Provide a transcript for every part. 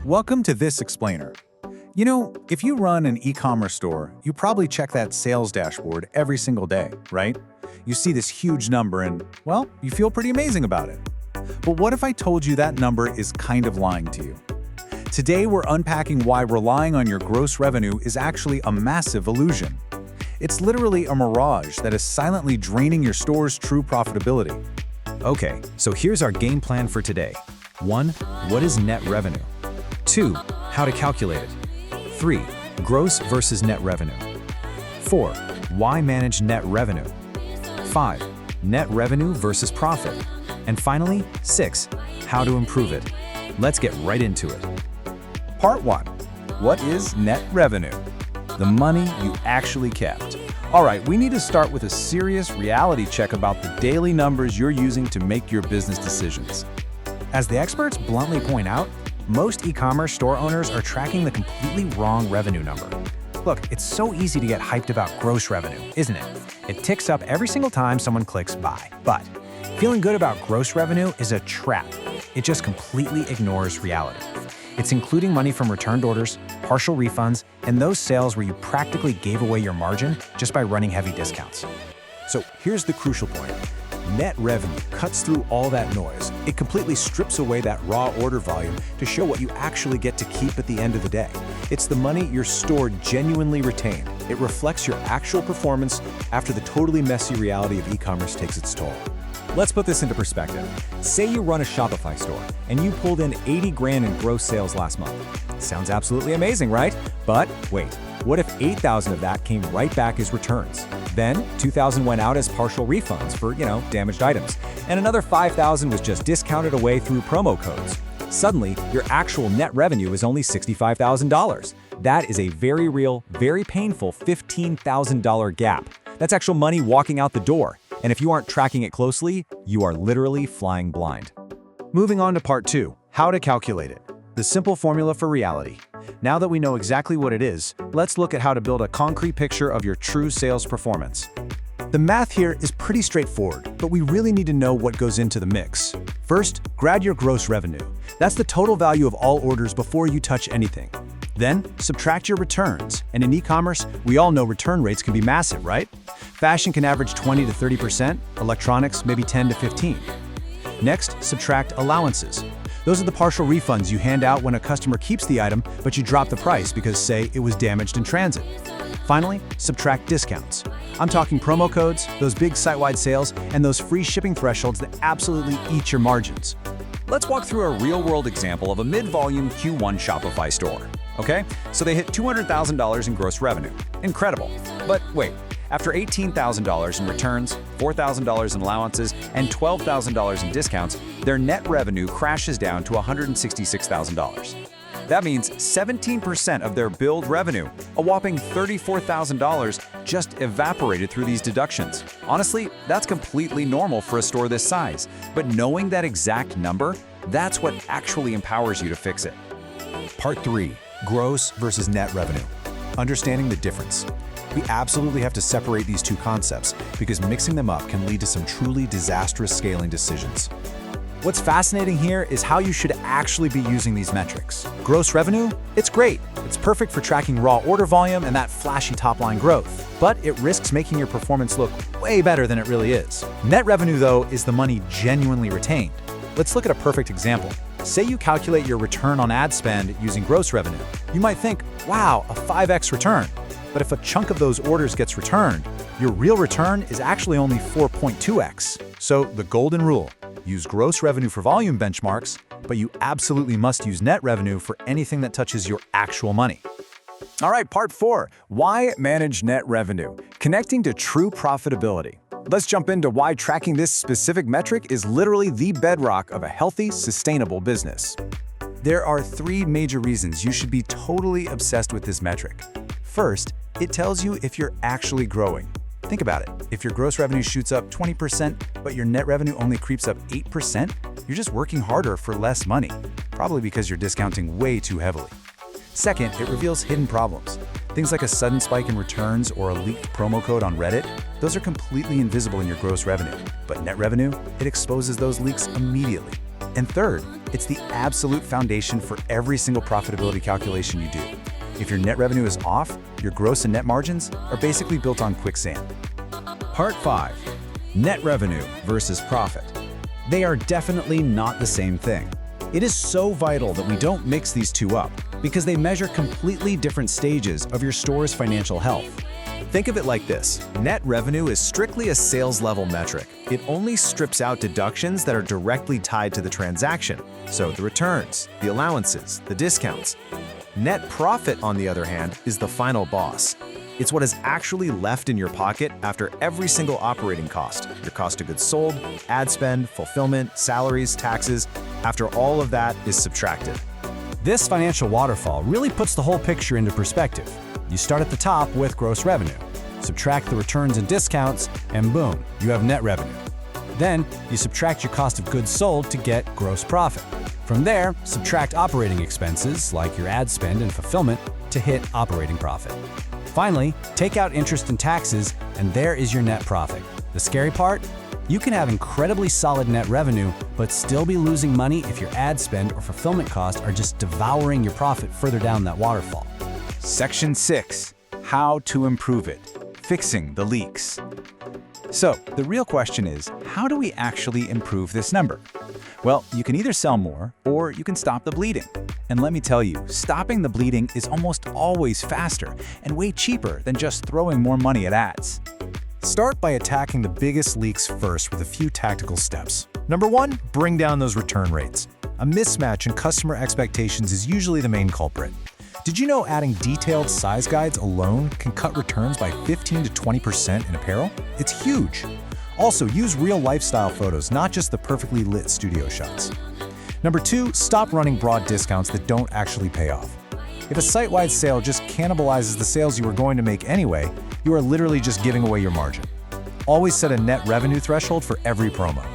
Welcome to This Explainer. You know, if you run an e-commerce store, you probably check that sales dashboard every single day, right? You see this huge number and, well, you feel pretty amazing about it. But what if I told you that number is kind of lying to you? Today, we're unpacking why relying on your gross revenue is actually a massive illusion. It's literally a mirage that is silently draining your store's true profitability. Okay, so here's our game plan for today. 1. What is net revenue? 2. How to calculate it. 3. Gross versus net revenue. 4. Why manage net revenue? 5. Net revenue versus profit. And finally, 6. How to improve it. Let's get right into it. Part 1. What is net revenue? The money you actually kept. All right, we need to start with a serious reality check about the daily numbers you're using to make your business decisions. As the experts bluntly point out, most e-commerce store owners are tracking the completely wrong revenue number. Look, it's so easy to get hyped about gross revenue, isn't it? It ticks up every single time someone clicks buy. But feeling good about gross revenue is a trap. It just completely ignores reality. It's including money from returned orders, partial refunds, and those sales where you practically gave away your margin just by running heavy discounts. So here's the crucial point. Net revenue cuts through all that noise. It completely strips away that raw order volume to show what you actually get to keep at the end of the day. It's the money your store genuinely retained. It reflects your actual performance after the totally messy reality of e-commerce takes its toll. Let's put this into perspective. Say you run a Shopify store and you pulled in 80 grand in gross sales last month. Sounds absolutely amazing, right? But wait, what if 8,000 of that came right back as returns? Then 2,000 went out as partial refunds for, damaged items. And another 5,000 was just discounted away through promo codes. Suddenly, your actual net revenue is only $65,000. That is a very real, very painful $15,000 gap. That's actual money walking out the door. And if you aren't tracking it closely, you are literally flying blind. Moving on to part 2, how to calculate it. The simple formula for reality. Now that we know exactly what it is, let's look at how to build a concrete picture of your true sales performance. The math here is pretty straightforward, but we really need to know what goes into the mix. First, grab your gross revenue. That's the total value of all orders before you touch anything. Then, subtract your returns. And in e-commerce, we all know return rates can be massive, right? Fashion can average 20 to 30%, electronics maybe 10 to 15. Next, subtract allowances. Those are the partial refunds you hand out when a customer keeps the item, but you drop the price because, say, it was damaged in transit. Finally, subtract discounts. I'm talking promo codes, those big site-wide sales, and those free shipping thresholds that absolutely eat your margins. Let's walk through a real-world example of a mid-volume Q1 Shopify store. Okay, so they hit $200,000 in gross revenue. Incredible. But wait, after $18,000 in returns, $4,000 in allowances, and $12,000 in discounts, their net revenue crashes down to $166,000. That means 17% of their billed revenue, a whopping $34,000, just evaporated through these deductions. Honestly, that's completely normal for a store this size. But knowing that exact number, that's what actually empowers you to fix it. Part 3, gross versus net revenue. Understanding the difference. We absolutely have to separate these two concepts because mixing them up can lead to some truly disastrous scaling decisions. What's fascinating here is how you should actually be using these metrics. Gross revenue? It's great. It's perfect for tracking raw order volume and that flashy top-line growth. But it risks making your performance look way better than it really is. Net revenue, though, is the money genuinely retained. Let's look at a perfect example. Say you calculate your return on ad spend using gross revenue. You might think, wow, a 5x return. But if a chunk of those orders gets returned, your real return is actually only 4.2x. So the golden rule, use gross revenue for volume benchmarks, but you absolutely must use net revenue for anything that touches your actual money. All right, part 4, why manage net revenue? Connecting to true profitability. Let's jump into why tracking this specific metric is literally the bedrock of a healthy, sustainable business. There are 3 major reasons you should be totally obsessed with this metric. First, it tells you if you're actually growing. Think about it. If your gross revenue shoots up 20%, but your net revenue only creeps up 8%, you're just working harder for less money, probably because you're discounting way too heavily. Second, it reveals hidden problems. Things like a sudden spike in returns or a leaked promo code on Reddit, those are completely invisible in your gross revenue. But net revenue, it exposes those leaks immediately. And third, It's the absolute foundation for every single profitability calculation you do. If your net revenue is off, your gross and net margins are basically built on quicksand. Part 5. Net revenue versus profit. They are definitely not the same thing. It is so vital that we don't mix these two up, because they measure completely different stages of your store's financial health. Think of it like this. Net revenue is strictly a sales level metric. It only strips out deductions that are directly tied to the transaction, so the returns, the allowances, the discounts. Net profit, on the other hand, is the final boss. It's what is actually left in your pocket after every single operating cost, your cost of goods sold, ad spend, fulfillment, salaries, taxes. After all of that is subtracted. This financial waterfall really puts the whole picture into perspective. You start at the top with gross revenue, subtract the returns and discounts, and boom, you have net revenue. Then, you subtract your cost of goods sold to get gross profit. From there, subtract operating expenses, like your ad spend and fulfillment, to hit operating profit. Finally, take out interest and taxes, and there is your net profit. The scary part? You can have incredibly solid net revenue, but still be losing money if your ad spend or fulfillment costs are just devouring your profit further down that waterfall. Section 6. How to improve it. Fixing the leaks. So, the real question is, how do we actually improve this number? Well, you can either sell more, or you can stop the bleeding. And let me tell you, stopping the bleeding is almost always faster and way cheaper than just throwing more money at ads. Start by attacking the biggest leaks first with a few tactical steps. Number 1, bring down those return rates. A mismatch in customer expectations is usually the main culprit. Did you know adding detailed size guides alone can cut returns by 15 to 20% in apparel? It's huge. Also, use real lifestyle photos, not just the perfectly lit studio shots. Number 2, stop running broad discounts that don't actually pay off. If a site-wide sale just cannibalizes the sales you were going to make anyway, you are literally just giving away your margin. Always set a net revenue threshold for every promo.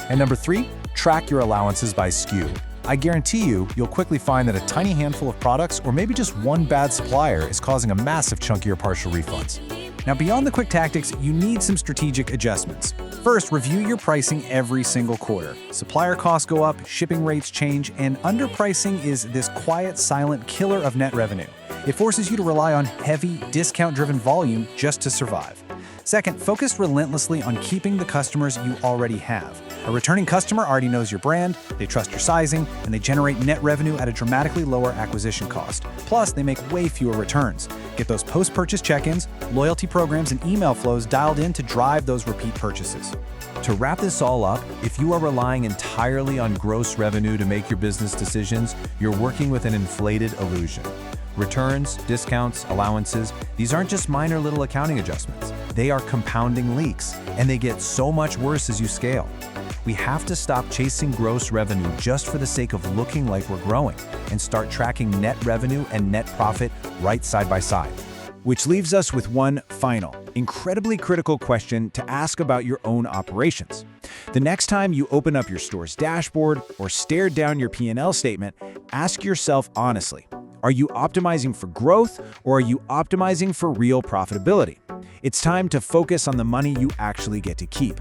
And number 3, track your allowances by SKU. I guarantee you'll quickly find that a tiny handful of products or maybe just one bad supplier is causing a massive chunk of your partial refunds. Now, beyond the quick tactics, you need some strategic adjustments. First, review your pricing every single quarter. Supplier costs go up, shipping rates change, and underpricing is this quiet, silent killer of net revenue. It forces you to rely on heavy, discount-driven volume just to survive. Second, focus relentlessly on keeping the customers you already have. A returning customer already knows your brand, they trust your sizing, and they generate net revenue at a dramatically lower acquisition cost. Plus, they make way fewer returns. Get those post-purchase check-ins, loyalty programs, and email flows dialed in to drive those repeat purchases. To wrap this all up, if you are relying entirely on gross revenue to make your business decisions, you're working with an inflated illusion. Returns, discounts, allowances, these aren't just minor little accounting adjustments. They are compounding leaks, and they get so much worse as you scale. We have to stop chasing gross revenue just for the sake of looking like we're growing and start tracking net revenue and net profit right side by side. Which leaves us with one final, incredibly critical question to ask about your own operations. The next time you open up your store's dashboard or stare down your P&L statement, ask yourself honestly, are you optimizing for growth or are you optimizing for real profitability? It's time to focus on the money you actually get to keep.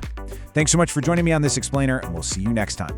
Thanks so much for joining me on this explainer, and we'll see you next time.